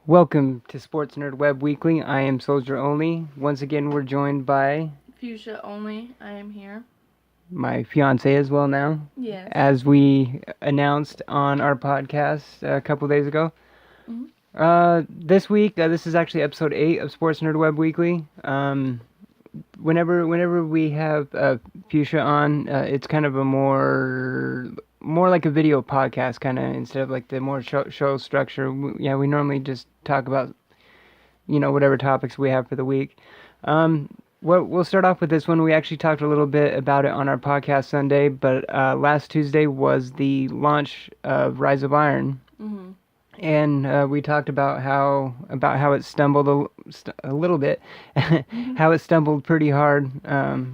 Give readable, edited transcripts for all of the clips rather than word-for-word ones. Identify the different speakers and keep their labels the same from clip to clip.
Speaker 1: Welcome to Sports Nerd Web Weekly. I am SolgrfushaOnly. Once again, we're joined by
Speaker 2: FushaOnly. I am here.
Speaker 1: my fiance as well now,
Speaker 2: Yes.
Speaker 1: as we announced on our podcast a couple days ago. This week, this is actually episode 8 of Sports Nerd Web Weekly. Whenever we have Fuchsia on, it's kind of a more like a video podcast kind of instead of like the more show structure. We normally just talk about whatever topics we have for the week. We'll start off with this one. We actually talked a little bit about it on our podcast Sunday, but last Tuesday was the launch of Rise of Iron.
Speaker 2: Mm-hmm.
Speaker 1: And we talked about how it stumbled a little bit, how it stumbled pretty hard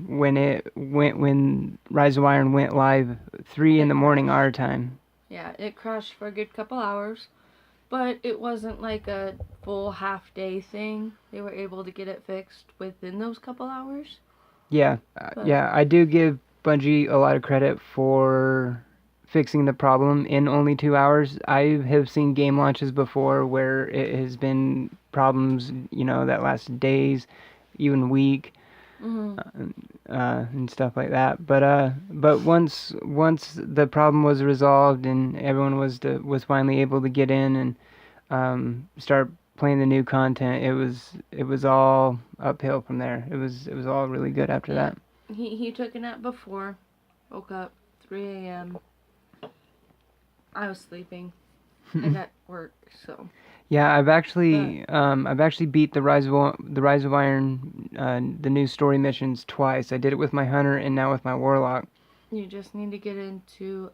Speaker 1: when Rise of Iron went live 3 in the morning our time.
Speaker 2: Yeah, it crashed for a good couple hours, but it wasn't like a full half-day thing. They were able to get it fixed within those couple hours.
Speaker 1: Yeah, I do give Bungie a lot of credit for fixing the problem in only 2 hours. I have seen game launches before where it has been problems, that last days, even week, and stuff like that. But once the problem was resolved and everyone was finally able to get in and start playing the new content, it was all uphill from there. It was all really good after that.
Speaker 2: He took a nap before, woke up 3 a.m. I was sleeping. I got work, so.
Speaker 1: Yeah, I've actually beat the Rise of Iron, the new story missions twice. I did it with my hunter and now with my warlock.
Speaker 2: You just need to get into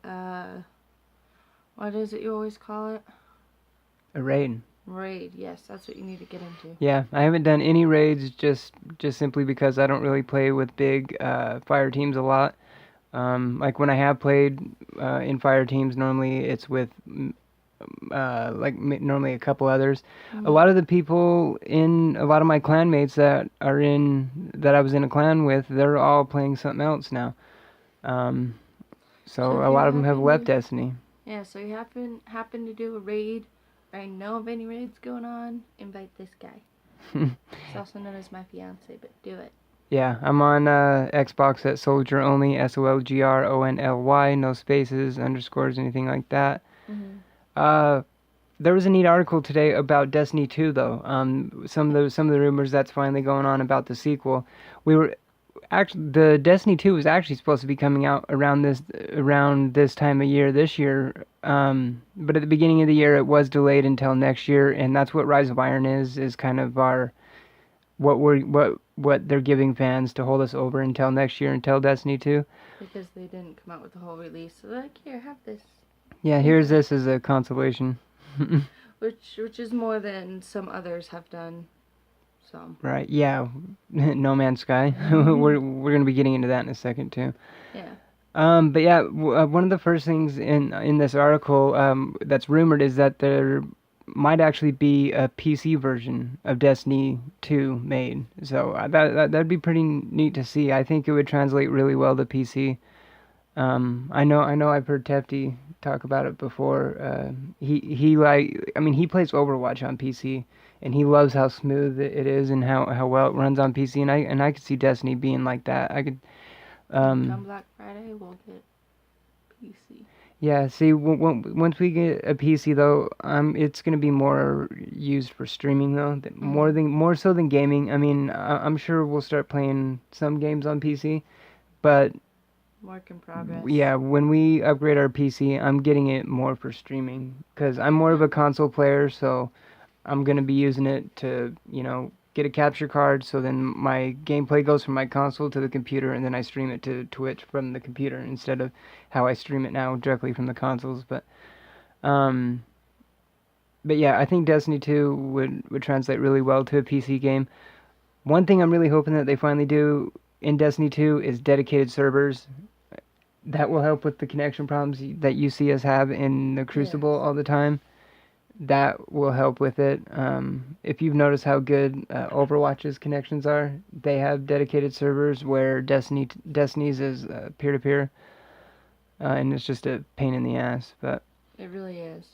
Speaker 2: what is it you always call it?
Speaker 1: A raid.
Speaker 2: Raid, yes, that's what you need to get into.
Speaker 1: Yeah, I haven't done any raids just simply because I don't really play with big fire teams a lot. Like when I have played in fire teams, normally it's with normally a couple others. A lot of the people a lot of my clanmates that I was in a clan with, they're all playing something else now. So a lot of them have left Destiny.
Speaker 2: Yeah, so you happen to do a raid, or I know of any raids going on, invite this guy. He's also known as my fiance, but do it.
Speaker 1: Yeah, I'm on Xbox at SolgrfushaOnly, SOLGRONLY, no spaces, underscores, anything like that. There was a neat article today about Destiny 2, though. Some of the rumors that's finally going on about the sequel. The Destiny 2 was actually supposed to be coming out around this time of year this year. But at the beginning of the year, it was delayed until next year, and that's what Rise of Iron is kind of our what they're giving fans to hold us over until next year, until Destiny 2.
Speaker 2: Because they didn't come out with the whole release, so they're like, here, have this.
Speaker 1: Yeah, here's this as a consolation.
Speaker 2: which is more than some others have done. So.
Speaker 1: Right. Yeah. No Man's Sky. we're gonna be getting into that in a second too.
Speaker 2: Yeah.
Speaker 1: But yeah, one of the first things in this article that's rumored is that there might actually be a PC version of Destiny 2 made. So that'd be pretty neat to see. I think it would translate really well to PC. I know I've heard Tefty talk about it before. He plays Overwatch on PC, and he loves how smooth it is and how well it runs on PC. And I could see Destiny being like that. I could.
Speaker 2: Come Black Friday, we'll get PC.
Speaker 1: Yeah, see, once we get a PC though, it's gonna be more used for streaming though, more so than gaming. I mean, I'm sure we'll start playing some games on PC, but
Speaker 2: work in progress.
Speaker 1: yeah, when we upgrade our PC, I'm getting it more for streaming because I'm more of a console player, so I'm gonna be using it to get a capture card, so then my gameplay goes from my console to the computer, and then I stream it to Twitch from the computer instead of how I stream it now directly from the consoles. But yeah, I think Destiny 2 would translate really well to a PC game. One thing I'm really hoping that they finally do in Destiny 2 is dedicated servers. That will help with the connection problems that you see us have in the Crucible all the time. That will help with it. If you've noticed how good Overwatch's connections are, they have dedicated servers where Destiny's is peer-to-peer, and it's just a pain in the ass. But
Speaker 2: it really is.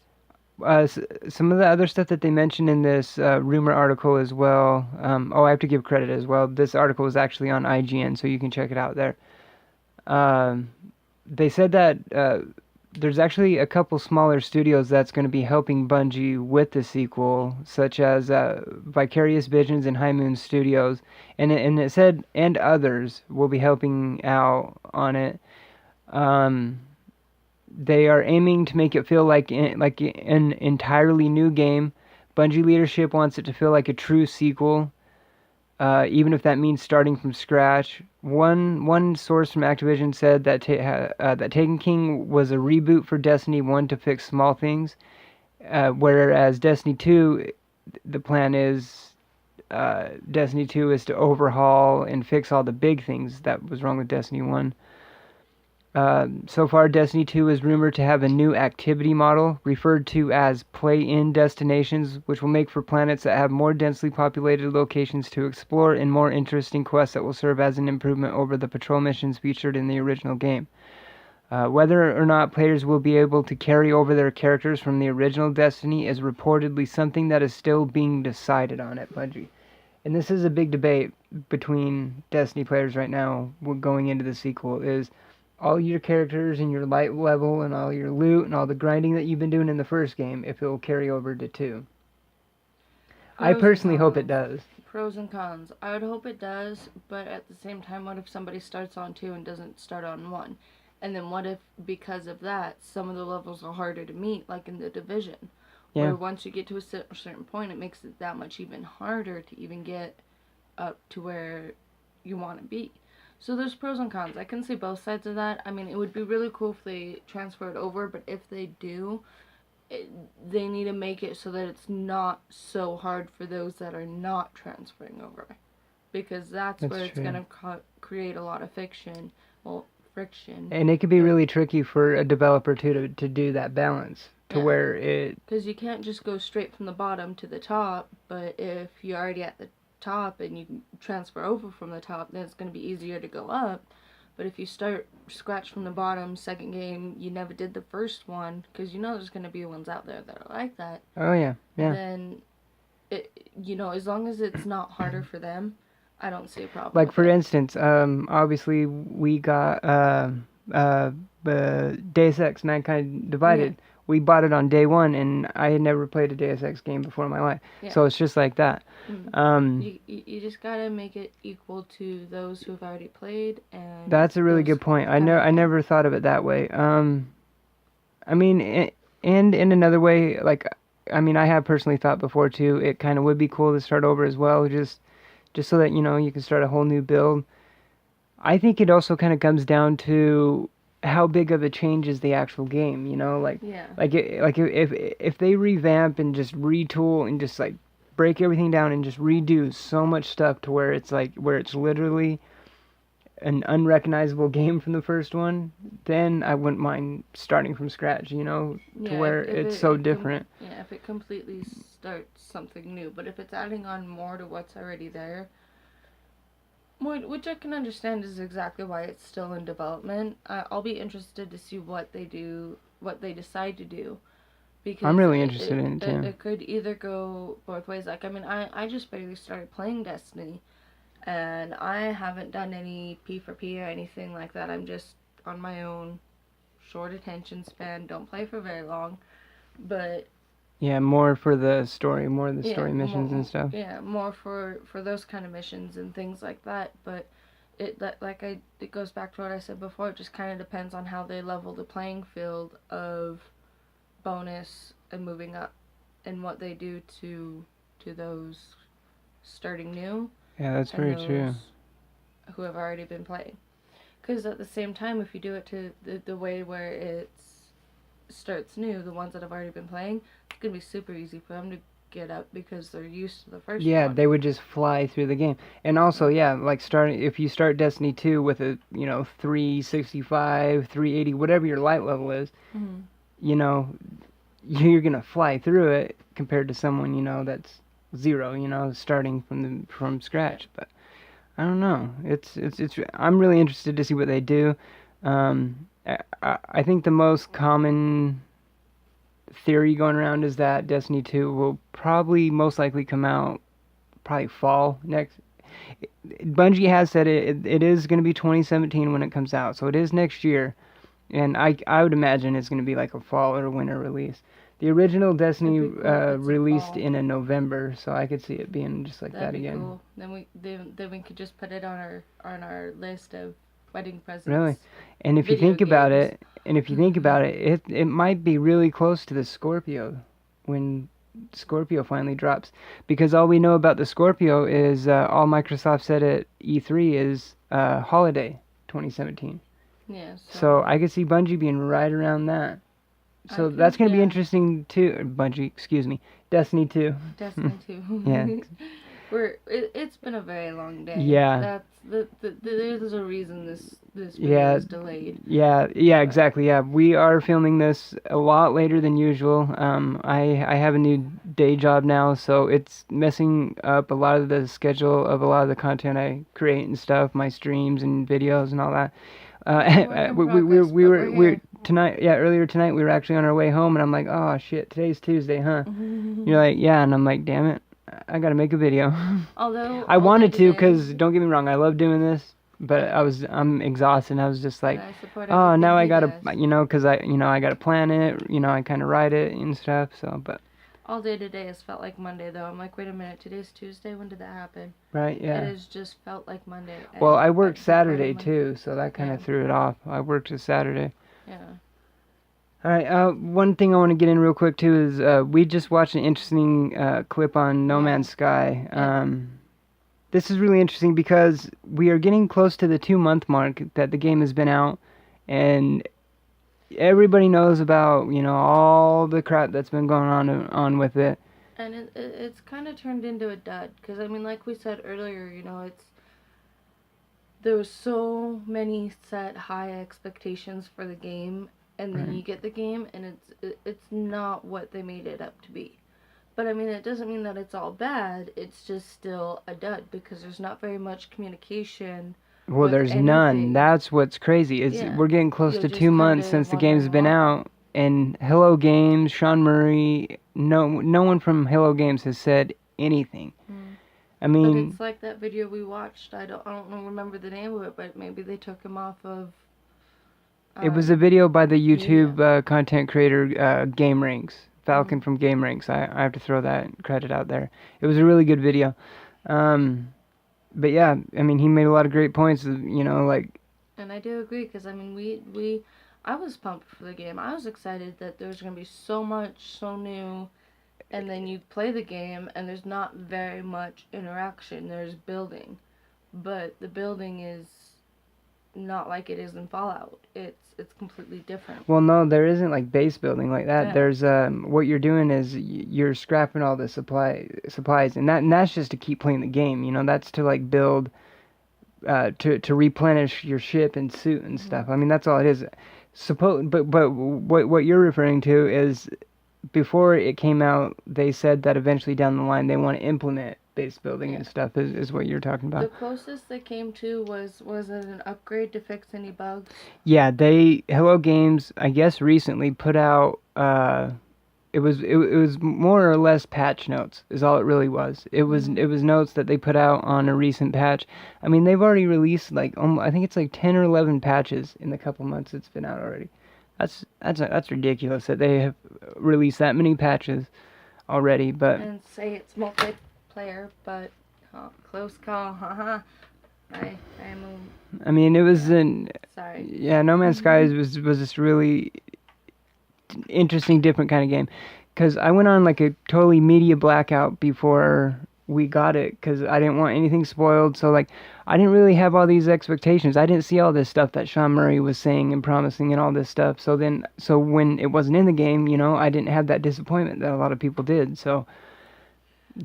Speaker 1: Some of the other stuff that they mentioned in this rumor article as well. I have to give credit as well. This article was actually on IGN, so you can check it out there. Um, they said that there's actually a couple smaller studios that's going to be helping Bungie with the sequel, such as Vicarious Visions and High Moon Studios, and it said and others will be helping out on it. Um, they are aiming to make it feel like an entirely new game. Bungie leadership wants it to feel like a true sequel, even if that means starting from scratch. One source from Activision said that that Taken King was a reboot for Destiny 1 to fix small things, whereas Destiny 2, the plan is Destiny 2 is to overhaul and fix all the big things that was wrong with Destiny 1. So far, Destiny 2 is rumored to have a new activity model, referred to as play-in destinations, which will make for planets that have more densely populated locations to explore and more interesting quests that will serve as an improvement over the patrol missions featured in the original game. Whether or not players will be able to carry over their characters from the original Destiny is reportedly something that is still being decided on at Bungie. And this is a big debate between Destiny players right now going into the sequel is all your characters and your light level and all your loot and all the grinding that you've been doing in the first game, if it will carry over to 2. I personally hope it does.
Speaker 2: Pros and cons. I would hope it does, but at the same time, what if somebody starts on 2 and doesn't start on 1? And then what if, because of that, some of the levels are harder to meet, like in the Division?
Speaker 1: Yeah.
Speaker 2: Where once you get to a certain point, it makes it that much even harder to even get up to where you want to be. So there's pros and cons. I can see both sides of that. I mean, it would be really cool if they transfer it over, but if they do, they need to make it so that it's not so hard for those that are not transferring over. Because that's where it's going to create a lot of friction.
Speaker 1: And it could be really tricky for a developer to do that balance. To where it...
Speaker 2: Because you can't just go straight from the bottom to the top, but if you're already at the top and you can transfer over from the top, then it's going to be easier to go up. But if you start scratch from the bottom, second game, you never did the first one, because you know there's going to be ones out there that are like that.
Speaker 1: Oh, yeah, yeah.
Speaker 2: Then, as long as it's not harder for them, I don't see a problem.
Speaker 1: Like, for instance, obviously, we got Deus Ex Mankind Divided. Yeah. We bought it on day 1, and I had never played a Deus Ex game before in my life. Yeah. So it's just like that.
Speaker 2: You just gotta make it equal to those who have already played. And
Speaker 1: that's a really good point. I never thought of it that way. I mean, and in another way, like, I mean, I have personally thought before too, it kind of would be cool to start over as well, just so that, you can start a whole new build. I think it also kind of comes down to how big of a change is the actual game, like if they revamp and just retool and just like break everything down and just redo so much stuff to where it's literally an unrecognizable game from the first one, then I wouldn't mind starting from scratch, to where it's so different.
Speaker 2: If it completely starts something new, but if it's adding on more to what's already there, which I can understand is exactly why it's still in development. I'll be interested to see what they decide to do. Because
Speaker 1: I'm really interested in it too.
Speaker 2: It could either go both ways. Like, I mean, I just barely started playing Destiny, and I haven't done any P4P or anything like that. I'm just on my own, short attention span, don't play for very long, but...
Speaker 1: Yeah, more for the story, more of the story missions and stuff.
Speaker 2: Yeah, more for those kind of missions and things like that. But it goes back to what I said before. It just kind of depends on how they level the playing field of bonus and moving up, and what they do to those starting new.
Speaker 1: Yeah, that's very true.
Speaker 2: Who have already been playing. Because at the same time, if you do it to the way where it starts new, the ones that have already been playing, it's going to be super easy for them to get up because they're used to the first one.
Speaker 1: Yeah, they would just fly through the game. And also, like if you start Destiny 2 with a, 365, 380, whatever your light level is, you're going to fly through it compared to someone, that's 0, starting from scratch. But I don't know. It's I'm really interested to see what they do. I think the most common theory going around is that Destiny 2 will probably most likely come out probably fall next. Bungie has said it is going to be 2017 when it comes out, so it is next year, and I would imagine it's going to be like a fall or winter release. The original Destiny
Speaker 2: It'd be cool if it's a
Speaker 1: released
Speaker 2: fall.
Speaker 1: in a November, so I could see it being just like
Speaker 2: That'd
Speaker 1: that
Speaker 2: be
Speaker 1: again.
Speaker 2: cool. Then we could just put it on our list of wedding presents.
Speaker 1: Really, and if you
Speaker 2: Video
Speaker 1: think about
Speaker 2: games.
Speaker 1: it, it might be really close to the Scorpio when Scorpio finally drops, because all we know about the Scorpio is all Microsoft said at E3 is holiday 2017.
Speaker 2: Yeah.
Speaker 1: So I could see Bungie being right around that. So that's going to be interesting too. Bungie, excuse me, Destiny 2.
Speaker 2: Destiny 2.
Speaker 1: Yeah.
Speaker 2: It's been a very long day.
Speaker 1: Yeah.
Speaker 2: There's a reason this video is delayed.
Speaker 1: Yeah, exactly. Yeah, we are filming this a lot later than usual. I have a new day job now, so it's messing up a lot of the schedule of a lot of the content I create and stuff, my streams and videos and all that. We were tonight. Yeah, earlier tonight we were actually on our way home, and I'm like, oh shit, today's Tuesday, huh? You're like, yeah, and I'm like, damn it, I gotta make a video.
Speaker 2: Although
Speaker 1: I wanted to, because don't get me wrong, I love doing this, but I'm exhausted. And I was just like, oh, now I gotta, because I gotta plan it, I kind of write it and stuff. So, but
Speaker 2: all day today has felt like Monday, though. I'm like, wait a minute, today's Tuesday. When did that happen?
Speaker 1: Right, yeah.
Speaker 2: It has just felt like Monday.
Speaker 1: Well, I worked Saturday too, so that kind of threw it off. I worked a Saturday.
Speaker 2: Yeah.
Speaker 1: All right. One thing I want to get in real quick too is we just watched an interesting clip on No Man's Sky. This is really interesting because we are getting close to the 2-month mark that the game has been out, and everybody knows about all the crap that's been going on with it.
Speaker 2: And it's kind of turned into a dud, because I mean, like we said earlier, there was so many set high expectations for the game, and then you get the game and it's not what they made it up to be. But I mean, it doesn't mean that it's all bad. It's just still a dud because there's not very much communication.
Speaker 1: Well, there's none. That's what's crazy. We're getting close to 2 months since the game's been out, and Hello Games, Sean Murray, no one from Hello Games has said anything. I mean,
Speaker 2: but it's like that video we watched. I don't remember the name of it, but maybe they took him off of.
Speaker 1: It was a video by the YouTube content creator Game Ranks, Falcon from Game Ranks. I have to throw that credit out there. It was a really good video. But yeah, I mean, he made a lot of great points, like.
Speaker 2: And I do agree, because I mean, I was pumped for the game. I was excited that there was going to be so much, so new, and then you play the game, and there's not very much interaction. There's building, but the building is not like it is in Fallout. It's completely different.
Speaker 1: Well, no, there isn't like base building like that. Yeah. There's what you're doing is you're scrapping all the supplies, and that's just to keep playing the game. That's to like build, to replenish your ship and suit and stuff. I mean, that's all it is. But what you're referring to is before it came out, they said that eventually down the line they want to implement base building and stuff is what you're talking about.
Speaker 2: The closest they came to was it an upgrade to fix any bugs?
Speaker 1: Yeah, Hello Games, I guess, recently put out it was more or less patch notes is all it really was. It was notes that they put out on a recent patch. I mean, they've already released like I think it's like 10 or 11 patches in the couple months it's been out already. That's ridiculous that they have released that many patches already, but
Speaker 2: and say it's multiplayer, but close call, haha.
Speaker 1: I mean, it was
Speaker 2: sorry.
Speaker 1: Yeah, No Man's Sky was this really interesting, different kind of game, because I went on like a totally media blackout before we got it, because I didn't want anything spoiled. So like, I didn't really have all these expectations. I didn't see all this stuff that Sean Murray was saying and promising and all this stuff. So when it wasn't in the game, I didn't have that disappointment that a lot of people did. So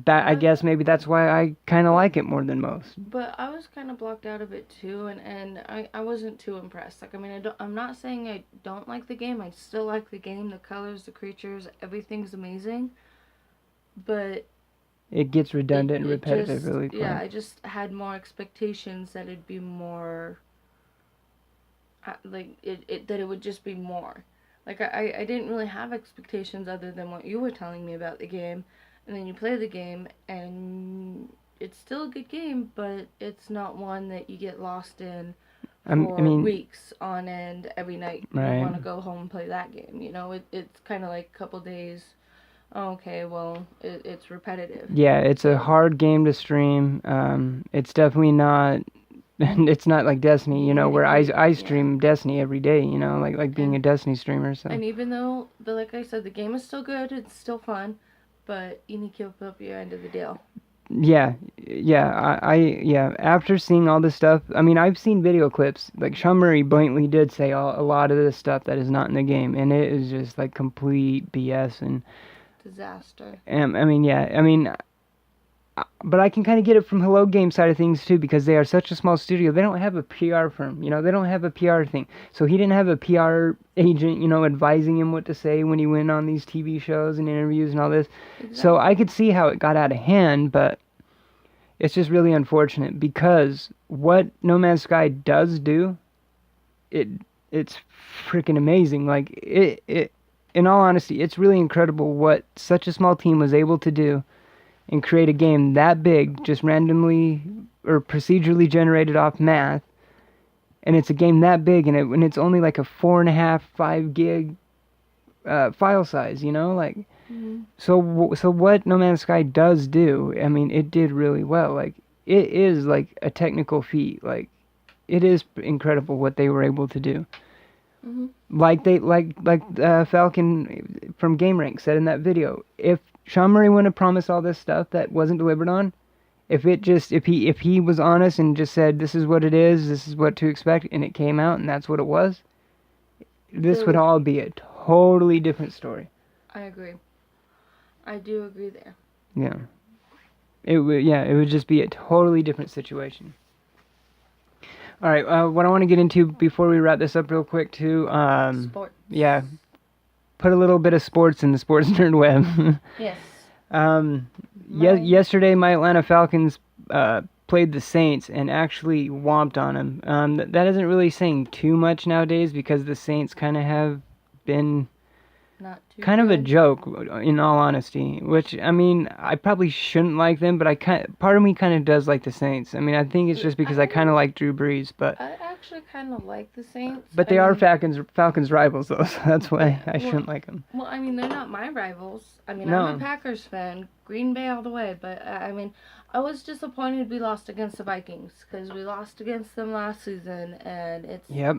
Speaker 1: I guess maybe that's why I kind of like it more than most.
Speaker 2: But I was kind of blocked out of it too, and I wasn't too impressed. Like, I mean, I'm not saying I don't like the game. I still like the game. The colors, the creatures, everything's amazing. But
Speaker 1: it gets redundant and repetitive really quick.
Speaker 2: Yeah, I just had more expectations that it'd be more that it would just be more. Like, I didn't really have expectations other than what you were telling me about the game. And then you play the game, and it's still a good game, but it's not one that you get lost in
Speaker 1: I
Speaker 2: for
Speaker 1: mean,
Speaker 2: weeks on end every night. You
Speaker 1: right.
Speaker 2: want to go home and play that game. You know, it's kind of like a couple days. Okay, well, it's repetitive.
Speaker 1: Yeah, it's a
Speaker 2: So,
Speaker 1: hard game to stream. It's definitely not. It's not like Destiny, you know,
Speaker 2: nitty
Speaker 1: where I
Speaker 2: gritty.
Speaker 1: I
Speaker 2: Yeah.
Speaker 1: stream Destiny every day, you know, like being a
Speaker 2: And
Speaker 1: Destiny streamer. So
Speaker 2: and even though like I said, the game is still good, it's still fun, but you need to keep up your end of the deal.
Speaker 1: yeah, yeah. After seeing all this stuff, I mean, I've seen video clips. Like Sean Murray blatantly did say a lot of this stuff that is not in the game, and it is just like complete BS.
Speaker 2: Disaster.
Speaker 1: I mean, yeah, I mean, but I can kind of get it from Hello Game side of things too, because they are such a small studio. They don't have a PR firm, you know. They don't have a PR thing. So he didn't have a PR agent, you know, advising him what to say when he went on these TV shows and interviews and all this.
Speaker 2: Exactly.
Speaker 1: So I could see how it got out of hand, but it's just really unfortunate because what No Man's Sky does do, it it's freaking amazing. Like it in all honesty, it's really incredible what such a small team was able to do and create a game that big, just randomly or procedurally generated off math. And it's a game that big, and it's only like a 4.5, 5 gig file size. You know, like
Speaker 2: Mm-hmm.
Speaker 1: so what No Man's Sky does do, I mean, it did really well. Like it is like a technical feat. Like it is incredible what they were able to do.
Speaker 2: Mm-hmm.
Speaker 1: Like Falcon from GameRank said in that video, if Sean Murray wouldn't have promised all this stuff that wasn't delivered on, if he was honest and just said this is what it is, this is what to expect, and it came out and that's what it was, this would all be a totally different story.
Speaker 2: I agree. I do agree there.
Speaker 1: Yeah. It would just be a totally different situation. All right, what I want to get into before we wrap this up real quick too,
Speaker 2: Sports.
Speaker 1: yeah, put a little bit of sports in the sports nerd web.
Speaker 2: Yes.
Speaker 1: Yesterday my Atlanta Falcons played the Saints and actually whomped on them. That isn't really saying too much nowadays because the Saints kind of have been
Speaker 2: Not too
Speaker 1: kind of a
Speaker 2: good.
Speaker 1: joke, in all honesty. Which, I mean, I probably shouldn't like them, but part of me kind of does like the Saints. I mean, I think it's just because I kind of like Drew Brees, but
Speaker 2: I actually kind of like the Saints.
Speaker 1: but they are Falcons rivals though, so that's why I shouldn't like them.
Speaker 2: Well, I mean, they're not my rivals. I mean,
Speaker 1: No.
Speaker 2: I'm a Packers fan, Green Bay all the way. But I mean, I was disappointed we lost against the Vikings because we lost against them last season, and it's
Speaker 1: Yep.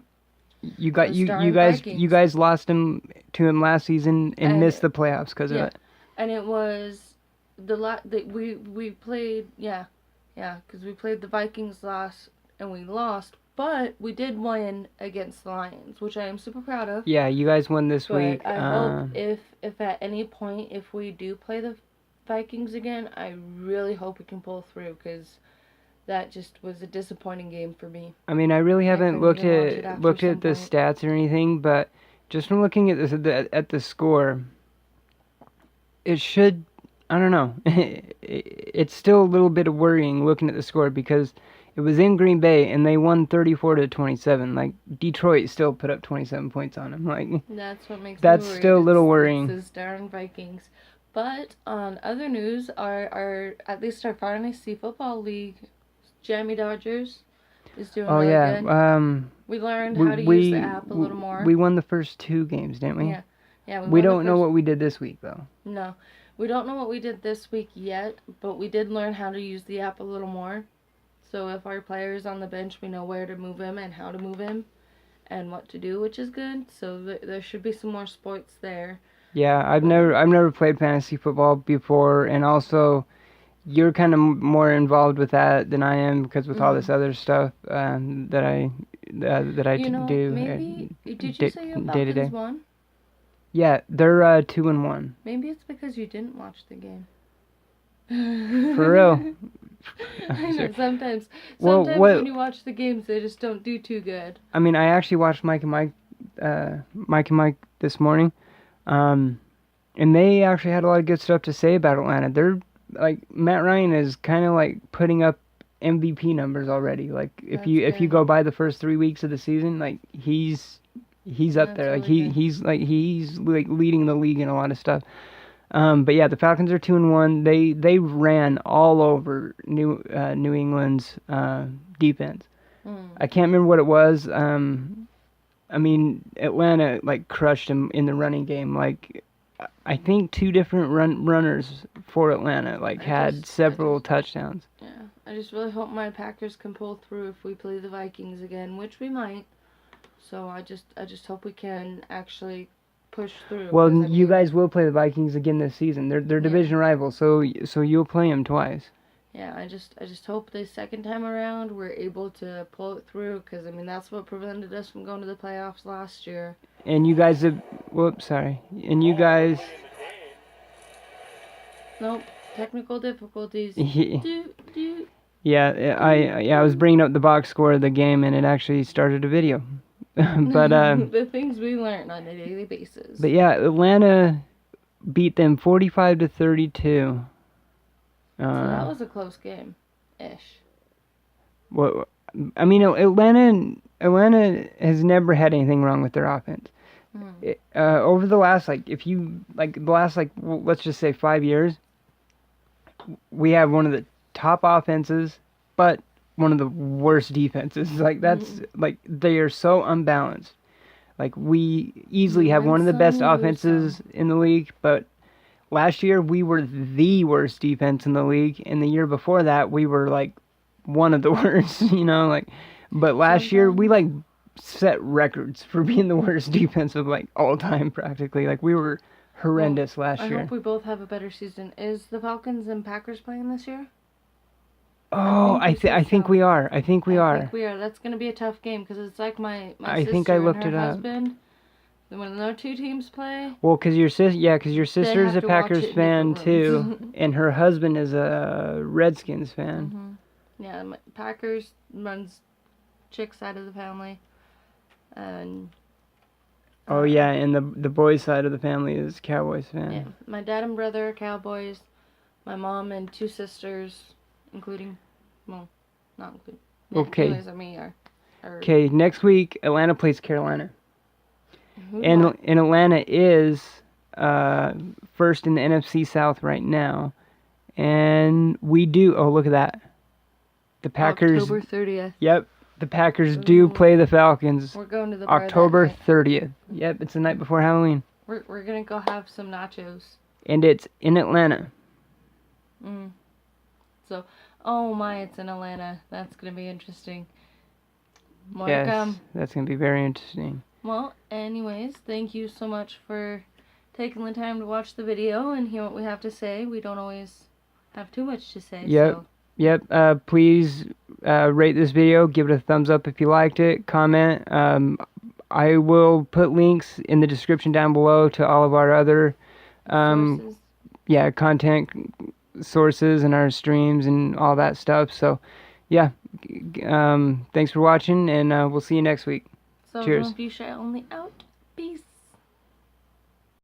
Speaker 1: You got
Speaker 2: Those
Speaker 1: you
Speaker 2: darn
Speaker 1: guys
Speaker 2: Vikings.
Speaker 1: you guys lost to him last season and
Speaker 2: And-
Speaker 1: missed the playoffs because of
Speaker 2: yeah.
Speaker 1: it.
Speaker 2: And it was we played because we played the Vikings last and we lost, but we did win against the Lions, which I am super proud of.
Speaker 1: Yeah, you guys won this
Speaker 2: But
Speaker 1: week.
Speaker 2: I hope if at any point if we do play the Vikings again, I really hope we can pull through because that just was a disappointing game for me.
Speaker 1: I mean, I really haven't
Speaker 2: couldn't
Speaker 1: looked
Speaker 2: even watch it
Speaker 1: at
Speaker 2: after
Speaker 1: the
Speaker 2: some
Speaker 1: stats or anything, but just from looking at the score, it should. I don't know. It's still a little bit of worrying looking at the score because it was in Green Bay and they won 34-27. Like Detroit still put up 27 points on them. Like
Speaker 2: That's what makes
Speaker 1: That's
Speaker 2: me worried.
Speaker 1: still a little
Speaker 2: It's
Speaker 1: worrying.
Speaker 2: those darn Vikings. But on other news, our at least our Fantasy Football League, Jammy Dodgers, is doing
Speaker 1: oh
Speaker 2: really
Speaker 1: yeah,
Speaker 2: good. We learned how to use the app a little more.
Speaker 1: We won the first 2 games, didn't we?
Speaker 2: Yeah. Yeah,
Speaker 1: We
Speaker 2: won the
Speaker 1: don't know
Speaker 2: first-
Speaker 1: what we did this week though.
Speaker 2: No, we don't know what we did this week yet, but we did learn how to use the app a little more. So if our player is on the bench, we know where to move him and how to move him, and what to do, which is good. So there should be some more sports there.
Speaker 1: Yeah, I've never played fantasy football before, and also you're kind of more involved with that than I am because with all this other stuff that I
Speaker 2: You know,
Speaker 1: do
Speaker 2: maybe did you
Speaker 1: day-
Speaker 2: say your
Speaker 1: day to day.
Speaker 2: Falcons won?
Speaker 1: Yeah, they're 2-1.
Speaker 2: Maybe it's because you didn't watch the game.
Speaker 1: For real.
Speaker 2: I know, sometimes
Speaker 1: Well,
Speaker 2: when you watch the games, they just don't do too good.
Speaker 1: I mean, I actually watched Mike and Mike this morning, and they actually had a lot of good stuff to say about Atlanta. They're like Matt Ryan is kind of like putting up MVP numbers already. Like if
Speaker 2: That's
Speaker 1: you
Speaker 2: good.
Speaker 1: go by the first 3 weeks of the season, like he's He's up
Speaker 2: That's
Speaker 1: there. Like
Speaker 2: really good.
Speaker 1: he's like leading the league in a lot of stuff. But yeah, the Falcons are 2-1. They ran all over New England's defense. I can't remember what it was. I mean, Atlanta like crushed him in the running game. Like, I think two different runners for Atlanta like had several touchdowns.
Speaker 2: Yeah, I just really hope my Packers can pull through if we play the Vikings again, which we might. So I just hope we can actually push through.
Speaker 1: Well,
Speaker 2: 'cause, I
Speaker 1: you
Speaker 2: mean,
Speaker 1: guys will play the Vikings again this season. They're division rivals, so you'll play them twice.
Speaker 2: Yeah, I just hope the second time around we're able to pull it through, because I mean that's what prevented us from going to the playoffs last year.
Speaker 1: And you guys have, whoops, sorry. And you guys,
Speaker 2: Nope, technical difficulties.
Speaker 1: yeah, I was bringing up the box score of the game, and it actually started a video. But
Speaker 2: the things we learn on a daily basis.
Speaker 1: But yeah, Atlanta beat them 45-32.
Speaker 2: So that was a close game, ish.
Speaker 1: What? I mean, Atlanta has never had anything wrong with their offense. Over the last let's just say 5 years, we have one of the top offenses, but one of the worst defenses. Like that's like they are so unbalanced. Like we easily have one of the best offenses in the league, but last year we were the worst defense in the league, and the year before that we were like one of the worst, like. But last year we like set records for being the worst defense of like all time practically. Like we were horrendous last year.
Speaker 2: I hope we both have a better season. Is the Falcons and Packers playing this year?
Speaker 1: Oh, I think we are. I think we are.
Speaker 2: That's gonna be a tough game because it's like my
Speaker 1: I
Speaker 2: sister
Speaker 1: think I looked
Speaker 2: and her
Speaker 1: it up.
Speaker 2: husband. When the two teams play.
Speaker 1: Well, because your sister's a Packers fan too, and her husband is a Redskins fan.
Speaker 2: Yeah, Packers runs chick side of the family, and.
Speaker 1: Oh yeah, and the boys' side of the family is Cowboys fan.
Speaker 2: Yeah, my dad and brother are Cowboys. My mom and two sisters, including, well, not including. Yeah,
Speaker 1: okay.
Speaker 2: Anyways, I mean,
Speaker 1: Okay, next week Atlanta plays Carolina. And Atlanta is first in the NFC South right now. And we do... Oh, look at that. The Packers...
Speaker 2: October 30th.
Speaker 1: Yep. The Packers do play the Falcons.
Speaker 2: We're going to the bar
Speaker 1: October
Speaker 2: that night.
Speaker 1: 30th. Yep, it's the night before Halloween.
Speaker 2: We're going to go have some nachos.
Speaker 1: And it's in Atlanta.
Speaker 2: So, oh my, it's in Atlanta. That's going to be interesting. More to
Speaker 1: Yes,
Speaker 2: come.
Speaker 1: that's going to be very interesting.
Speaker 2: Well, anyways, thank you so much for taking the time to watch the video and hear what we have to say. We don't always have too much to say.
Speaker 1: Yep.
Speaker 2: So.
Speaker 1: Yep. Please rate this video. Give it a thumbs up if you liked it. Comment. I will put links in the description down below to all of our other
Speaker 2: Sources.
Speaker 1: content sources and our streams and all that stuff. So, yeah. Thanks for watching, and we'll see you next week.
Speaker 2: So,
Speaker 1: cheers.
Speaker 2: FushaOnly out.